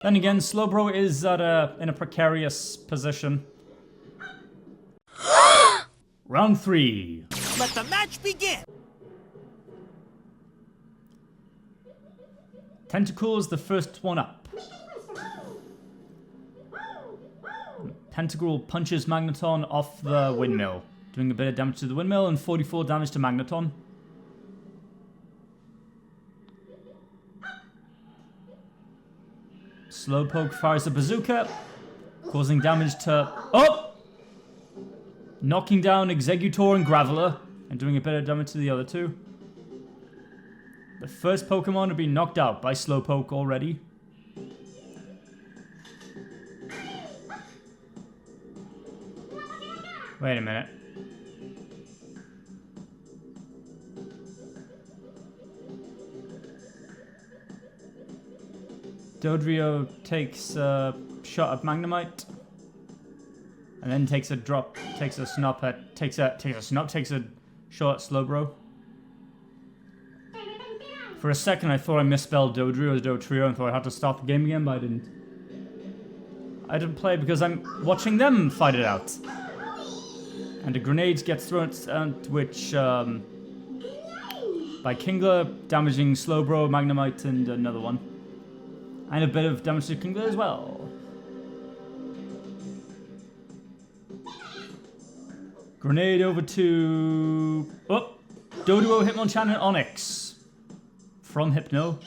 Then again, Slowbro is in a precarious position. Round 3. Let the match begin! Tentacool is the first one up. Tentacool punches Magneton off the windmill, doing a bit of damage to the windmill and 44 damage to Magneton. Slowpoke fires a bazooka, causing damage to... Oh! Knocking down Executor and Graveler, and doing a bit of damage to the other two. The first Pokemon to be knocked out by Slowpoke already. Wait a minute. Dodrio takes a shot at Magnemite. And then takes a drop, takes a shot at Slowbro. For a second I thought I misspelled Dodrio as Dotrio and thought I had to start the game again, but I didn't. I didn't play because I'm watching them fight it out. And a grenade gets thrown at which, by Kingler, damaging Slowbro, Magnemite, and another one. And a bit of damage to Kingler as well. Grenade over to... Oh! Doduo, Hitmonchan, and Onix. From Hypno.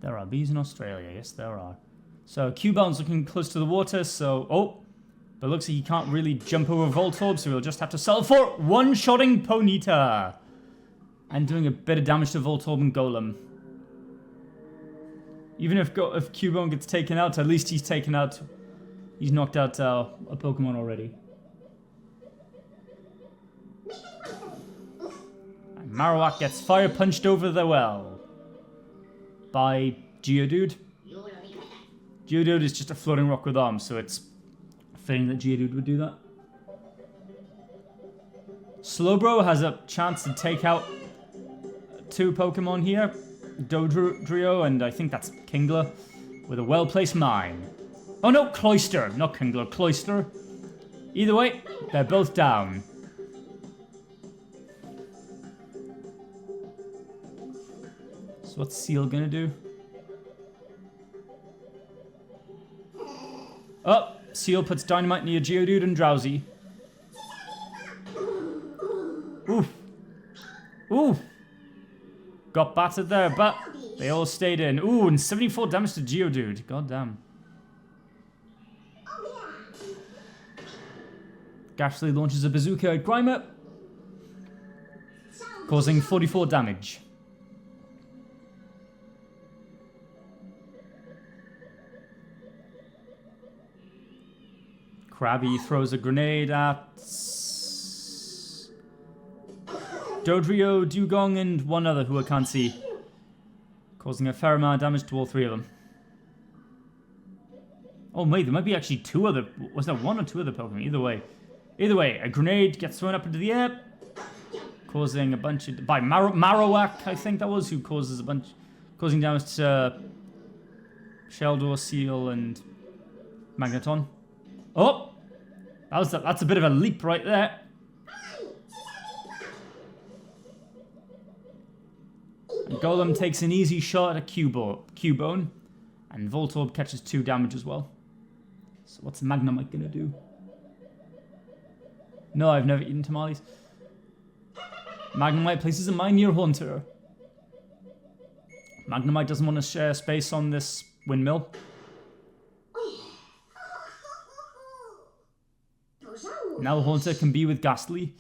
There are bees in Australia, yes there are. So Cubone looking close to the water, so... Oh! But it looks like he can't really jump over Voltorb, so he'll just have to settle for one-shotting Ponyta. And doing a bit of damage to Voltorb and Golem. Even if Cubone gets taken out, at least he's taken out... He's knocked out a Pokemon already. And Marowak gets fire punched over the well. By Geodude. Geodude is just a floating rock with arms, so it's fitting that Geodude would do that. Slowbro has a chance to take out two Pokemon here. Dodrio, and I think that's Kingler, with a well-placed mine. Oh no, Cloyster, not Kingler, Cloyster. Either way, they're both down. So what's Seal gonna do? Oh, Seal puts Dynamite near Geodude and Drowsy. Oof. Oof. Got battered there, but they all stayed in. Ooh, and 74 damage to Geodude. God damn. Gastly launches a bazooka at Grimer, causing 44 damage. Krabby throws a grenade at Dodrio, Dugong, and one other who I can't see, causing a fair amount of damage to all three of them. Oh wait, there might be actually two other... Was there one or two other Pokemon? Either way, a grenade gets thrown up into the air, causing a bunch of... By Marowak, I think that was, who causes a bunch... Causing damage to Sheldor, Seal, and Magneton. Oh! That's a bit of a leap right there. And Golem takes an easy shot at Cubone, and Voltorb catches 2 damage as well. So what's Magnemite gonna do? No, I've never eaten tamales. Magnemite places a mine near Haunter. Magnemite doesn't want to share space on this windmill. Now Haunter can be with Ghastly.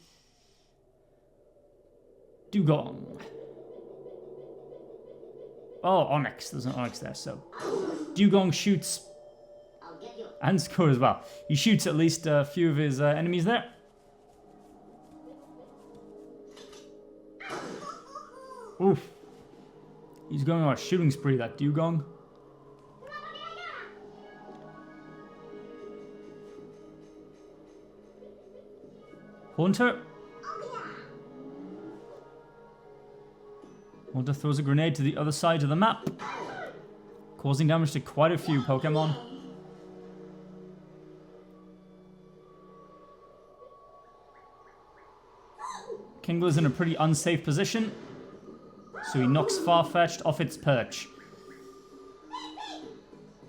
Dugong. Oh, Onix. There's an Onix there, so... Dugong shoots... And score as well. He shoots at least a few of his enemies there. Oof. He's going on a shooting spree, that Dugong. Haunter. Haunter throws a grenade to the other side of the map, causing damage to quite a few Pokemon. Kingler's in a pretty unsafe position, so he knocks Farfetch'd off its perch.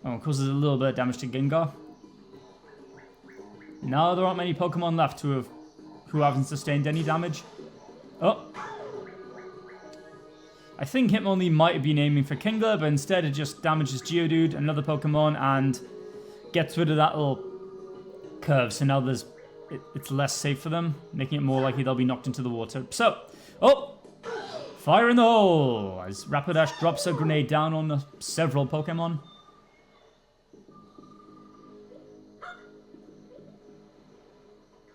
Oh, causes a little bit of damage to Gengar. Now there aren't many Pokemon left who haven't sustained any damage. Oh. I think Hitmonlee might have been aiming for Kingler, but instead it just damages Geodude, another Pokemon, and gets rid of that little curve. So now it's less safe for them, making it more likely they'll be knocked into the water. So, oh! Fire in the hole! As Rapidash drops a grenade down on several Pokemon.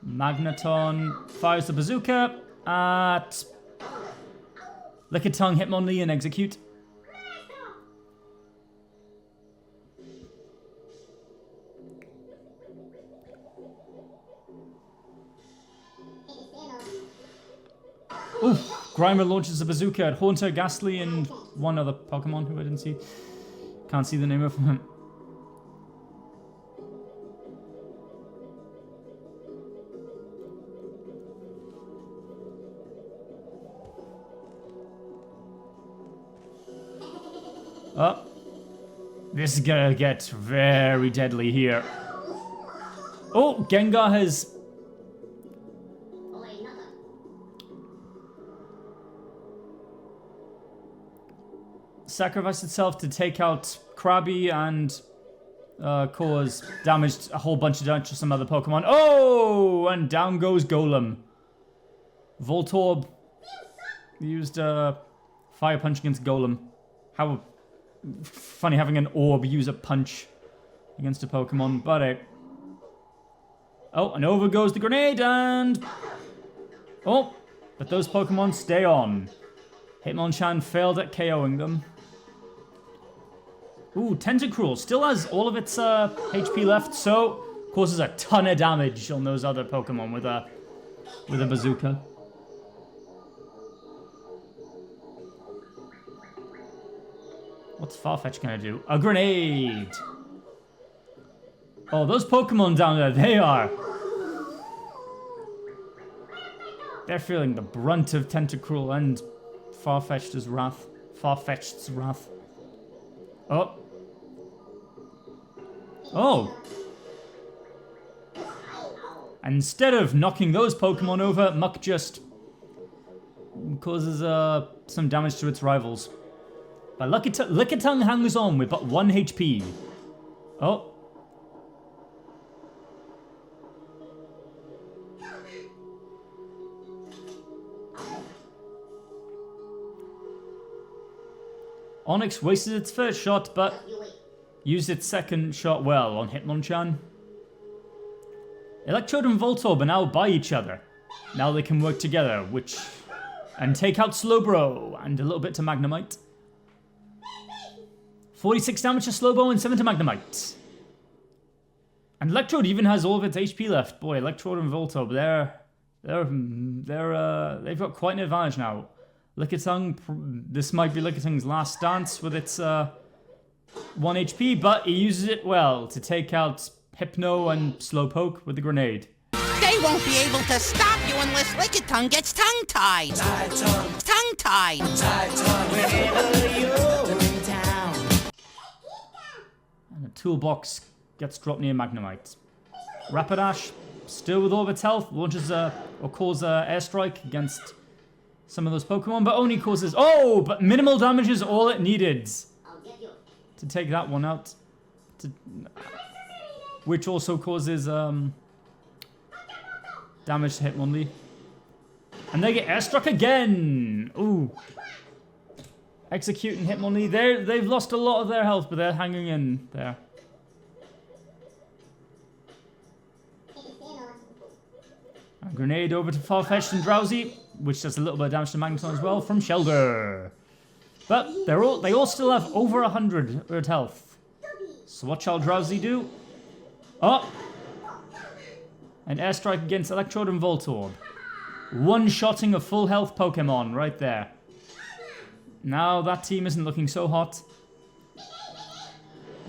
Magneton fires the bazooka at Lickitung, Hitmonlee, and Execute. Ooh, Grimer launches a bazooka at Haunter, Ghastly, and one other Pokemon who I didn't see. Can't see the name of him. Oh, this is gonna get very deadly here. Oh, Gengar has sacrificed itself to take out Krabby and cause damage, a whole bunch of damage to some other Pokemon. Oh, and down goes Golem. Voltorb used Fire Punch against Golem. How funny having an orb use a punch against a Pokemon, but oh, and over goes the grenade, and oh, but those Pokemon stay on. Hitmonchan failed at KOing them. Ooh, Tentacruel still has all of its HP left, so causes a ton of damage on those other Pokemon with a bazooka. What's Farfetch gonna do? A grenade! Oh, those Pokemon down there, they're feeling the brunt of Tentacruel and Farfetch'd's wrath. Oh. Oh. And instead of knocking those Pokemon over, Muck just causes some damage to its rivals. But Lickitung hangs on with but 1 HP. Oh. Onix wasted its first shot, but used its second shot well on Hitmonchan. Electrode and Voltorb are now by each other. Now they can work together, and take out Slowbro, and a little bit to Magnemite. 46 damage to Slowbro and 7 to Magnemite. And Electrode even has all of its HP left. Boy, Electrode and Voltorb, they've got quite an advantage now. Lickitung, this might be Lickitung's last dance with its 1 HP, but he uses it well to take out Hypno and Slowpoke with the grenade. They won't be able to stop you unless Lickitung gets tongue-tied. Tongue-tied. Whenever you're in town. And a toolbox gets dropped near Magnemite. Rapidash, still with all of its health, launches or calls airstrike against some of those Pokemon, but only causes... Oh, but minimal damage is all it needed to take that one out. Which also causes damage to Hitmonlee. And they get airstruck again! Ooh. Executing Hitmonlee. They've lost a lot of their health, but they're hanging in there. A grenade over to Farfetch'd and Drowsy, which does a little bit of damage to Magneton as well from Shelder. But they all still have over 100 health. So what shall Drowsy do? Oh! An airstrike against Electrode and Voltorb. One-shotting a full health Pokemon right there. Now that team isn't looking so hot.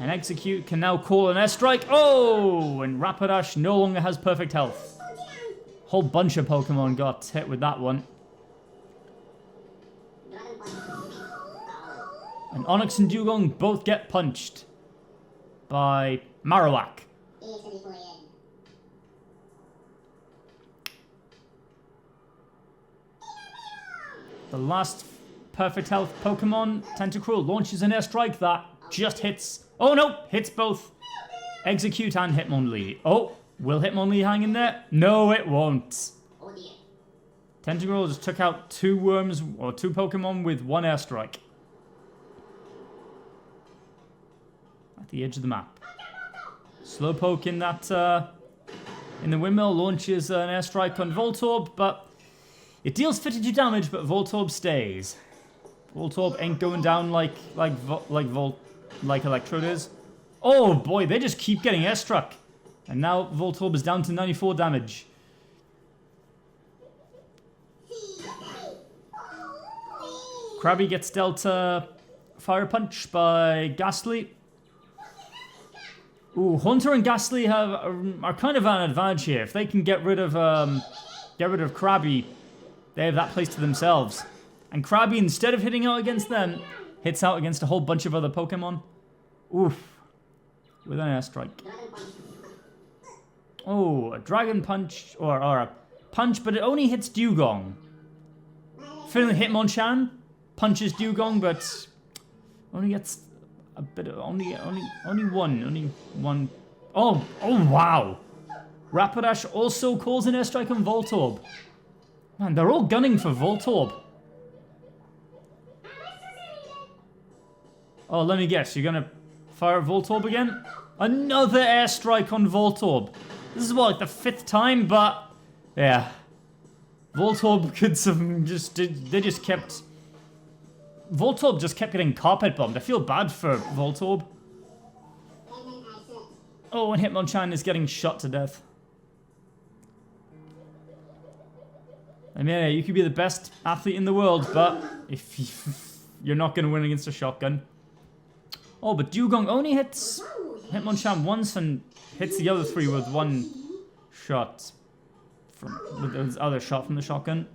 And Execute can now call an airstrike. Oh! And Rapidash no longer has perfect health. Whole bunch of Pokemon got hit with that one. And Onix and Dugong both get punched by Marowak. The last perfect health Pokemon, Tentacruel, launches an airstrike that just hits. Oh no! Hits both Execute and Hitmonlee. Oh, will Hitmonlee hang in there? No, it won't. Tentacruel just took out 2 worms, or 2 Pokemon with 1 airstrike. At the edge of the map. Slowpoke in that, in the windmill launches an airstrike on Voltorb, but it deals 52 damage, but Voltorb stays. Voltorb ain't going down like Electrode is. Oh boy, they just keep getting airstruck. And now Voltorb is down to 94 damage. Krabby gets dealt a Fire Punch by Ghastly. Ooh, Haunter and Ghastly are kind of an advantage here. If they can get rid of Krabby, they have that place to themselves. And Krabby, instead of hitting out against them, hits out against a whole bunch of other Pokemon. Oof. With an airstrike. Oh, a Dragon Punch, or a Punch, but it only hits Dugong. Finally, Hitmonchan punches Dugong, but only gets a bit of, only one. Oh wow. Rapidash also calls an airstrike on Voltorb. Man, they're all gunning for Voltorb. Oh, let me guess, you're gonna fire Voltorb again? Another airstrike on Voltorb. This is what, like the 5th time, but yeah. Voltorb could Voltorb just kept getting carpet bombed. I feel bad for Voltorb. Oh, and Hitmonchan is getting shot to death. I mean, yeah, you could be the best athlete in the world, but if you're not going to win against a shotgun. Oh, but Dugong only hits Hitmonchan once and hits the other 3 with 1 shot. With his other shot from the shotgun.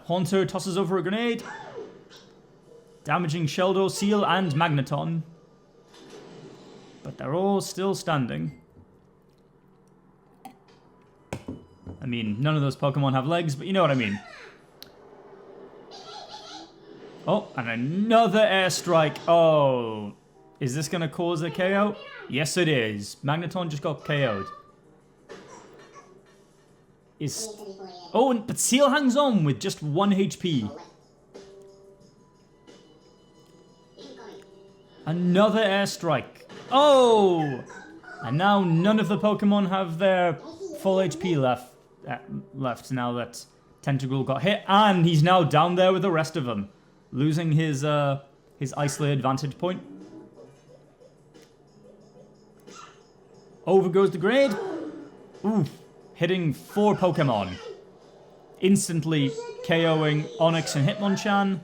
Haunter tosses over a grenade, damaging Sheldo, Seal, and Magneton. But they're all still standing. I mean, none of those Pokemon have legs, but you know what I mean. Oh, and another airstrike. Oh, is this going to cause a KO? Yes, it is. Magneton just got KO'd. Oh, but Seal hangs on with just 1 HP. Another airstrike. Oh! And now none of the Pokemon have their full HP left now that Tentacruel got hit. And he's now down there with the rest of them. Losing his isolated vantage point. Over goes the grenade. Oof. Hitting 4 Pokemon. Instantly KOing Onix and Hitmonchan.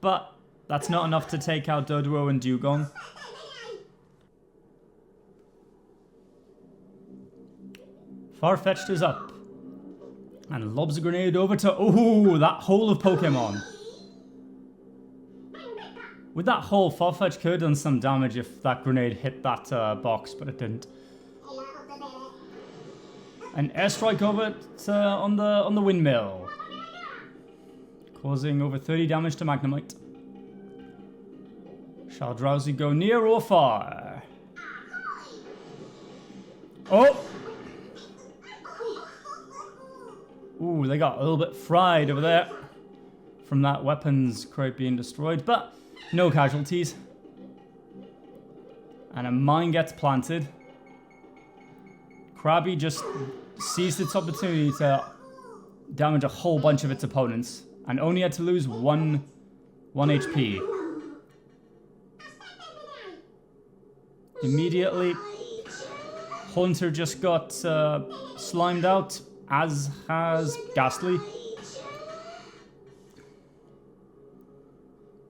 But that's not enough to take out Doduo and Dugong. Farfetch'd is up. And lobs a grenade over to... Oh, that hole of Pokemon. With that hole, Farfetch'd could have done some damage if that grenade hit that box, but it didn't. An airstrike over it on the windmill. Causing over 30 damage to Magnemite. Shall Drowsy go near or far? Oh! Ooh, they got a little bit fried over there from that weapons crate being destroyed, but no casualties. And a mine gets planted. Krabby just seized its opportunity to damage a whole bunch of its opponents and only had to lose 1 HP. Immediately, Haunter just got slimed out, as has Ghastly.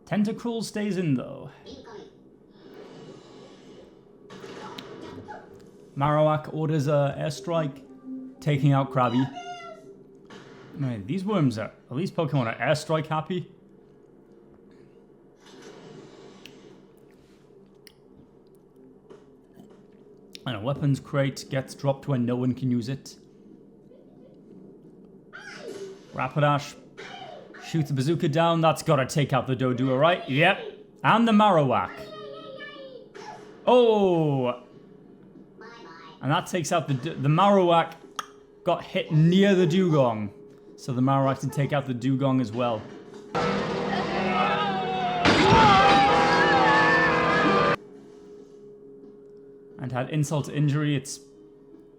Tentacruel stays in though. Marowak orders a airstrike, taking out Krabby. Man, these worms are, these Pokemon are airstrike happy. And a weapons crate gets dropped when no one can use it. Rapidash shoots the bazooka down. That's gotta take out the Doduo, right? Yep. And the Marowak. Oh! And that takes out the Marowak. Got hit near the Dugong. So the Marowak can take out the Dugong as well. And had insult to injury. Its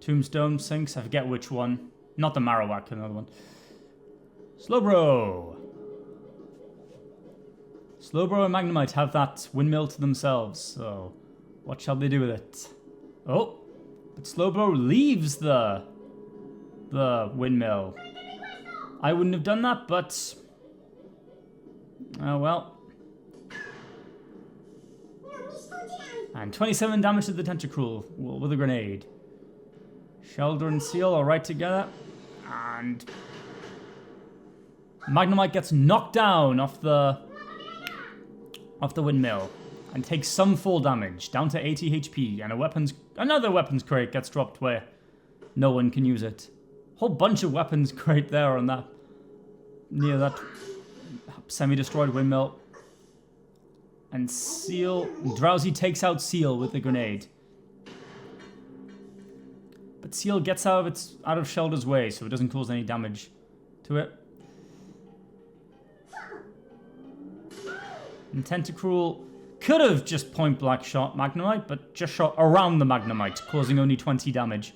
Tombstone sinks. I forget which one. Not the Marowak, another one. Slowbro. Slowbro and Magnemite have that windmill to themselves. So what shall they do with it? Oh. But Slowbro leaves the windmill. I wouldn't have done that, but... oh well. And 27 damage to the Tentacruel with a grenade. Shelder and Seal are right together. And... Magnemite gets knocked down off the windmill. And takes some fall damage, down to 80 HP. And another weapons crate gets dropped where no one can use it. Whole bunch of weapons crate there on that, near that semi-destroyed windmill. And Drowsy takes out Seal with the grenade. But Seal gets out of Shelder's way, so it doesn't cause any damage to it. And Tentacruel could have just point-blank shot Magnemite, but just shot around the Magnemite, causing only 20 damage.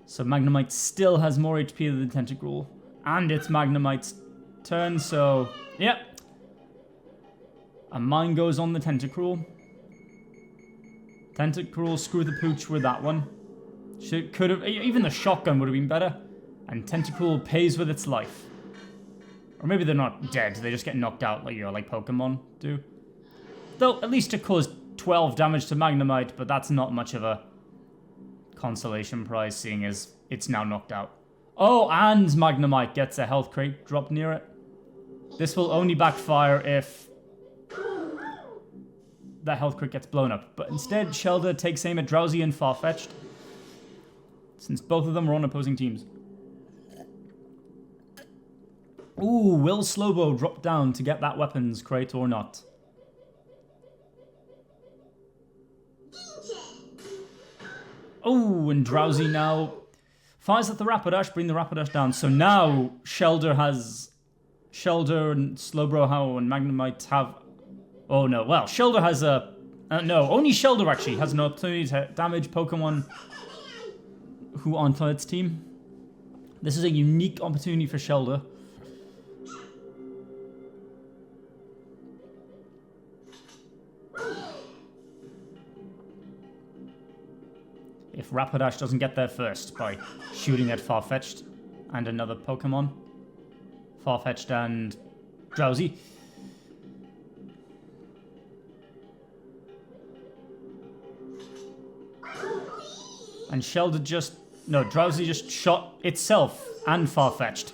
So Magnemite still has more HP than the Tentacruel. And it's Magnemite's turn, so... yep. A mine goes on the Tentacruel. Tentacruel screw the pooch with that one. Could have... even the shotgun would have been better. And Tentacruel pays with its life. Or maybe they're not dead, they just get knocked out like Pokemon do. Though, at least it caused 12 damage to Magnemite, but that's not much of a consolation prize, seeing as it's now knocked out. Oh, and Magnemite gets a health crate dropped near it. This will only backfire if that health crate gets blown up. But instead, Shelder takes aim at Drowsy and Farfetch'd, since both of them are on opposing teams. Ooh, will Slowbro drop down to get that weapons crate or not? Oh, and Drowsy now fires at the Rapidash, bring the Rapidash down. So now Shelder and Slowbro and Magnemite have... oh no, well, Shelder has a... no, only Shelder actually has an opportunity to damage Pokemon who aren't on its team. This is a unique opportunity for Shelder. If Rapidash doesn't get there first by shooting at Farfetch'd and another Pokemon. Farfetch'd and Drowsy. And Shelder just... no, Drowsy just shot itself and Farfetch'd.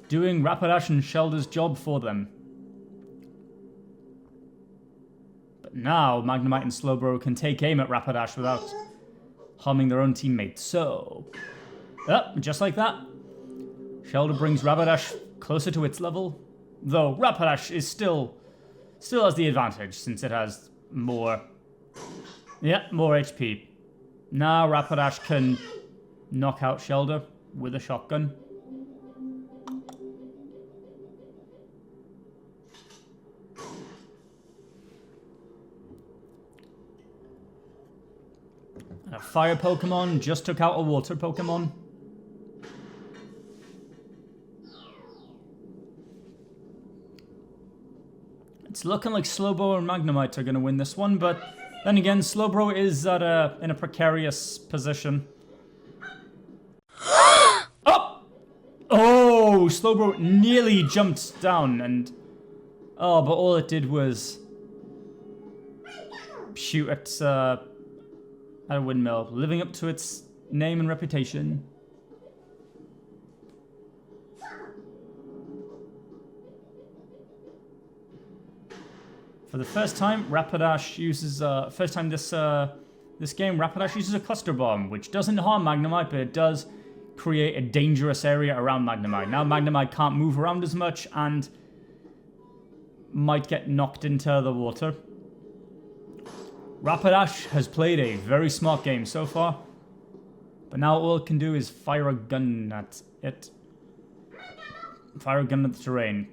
Doing Rapidash and Shelder's job for them. Now, Magnemite and Slowbro can take aim at Rapidash without harming their own teammates. So, just like that, Shelder brings Rapidash closer to its level. Though Rapidash is still has the advantage since it has more HP. Now Rapidash can knock out Shelder with a shotgun. A fire Pokemon just took out a water Pokemon. It's looking like Slowbro and Magnemite are going to win this one, but then again, Slowbro is in a precarious position. no! Slowbro nearly jumped down and... Oh, but all it did was... shoot at a windmill, living up to its name and reputation. For the first time, Rapidash uses this game, Rapidash uses a cluster bomb, which doesn't harm Magnemite, but it does create a dangerous area around Magnemite. Now Magnemite can't move around as much and might get knocked into the water. Rapidash has played a very smart game so far, but now all it can do is fire a gun at it. Fire a gun at the terrain.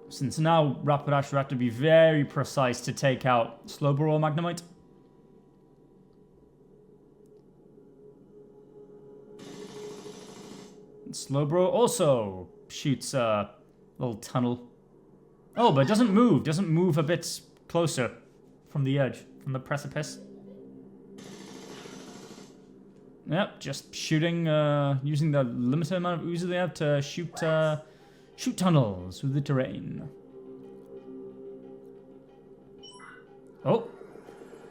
Since now Rapidash will have to be very precise to take out Slowbro or Magnemite. Slowbro also shoots a little tunnel. Oh, but it doesn't move. Doesn't move a bit closer from the edge, from the precipice. Yep, just shooting, using the limited amount of ooze they have to shoot tunnels through the terrain. Oh,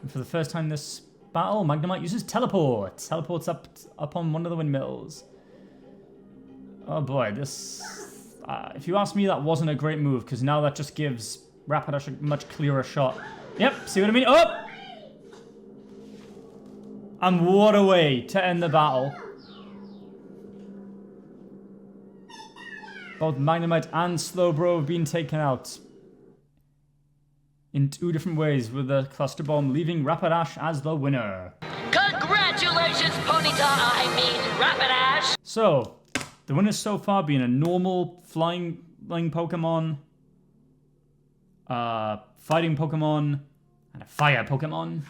and for the first time this battle, Magnemite uses teleport. Teleports up on one of the windmills. Oh boy, this... if you ask me, that wasn't a great move, because now that just gives Rapidash a much clearer shot. Yep, see what I mean? Oh! And what a way to end the battle. Both Magnemite and Slowbro have been taken out in 2 different ways with the cluster bomb, leaving Rapidash as the winner. Congratulations, Ponyta, I mean Rapidash! So, the winners so far being a normal flying Pokemon, fighting Pokemon, and a fire Pokemon.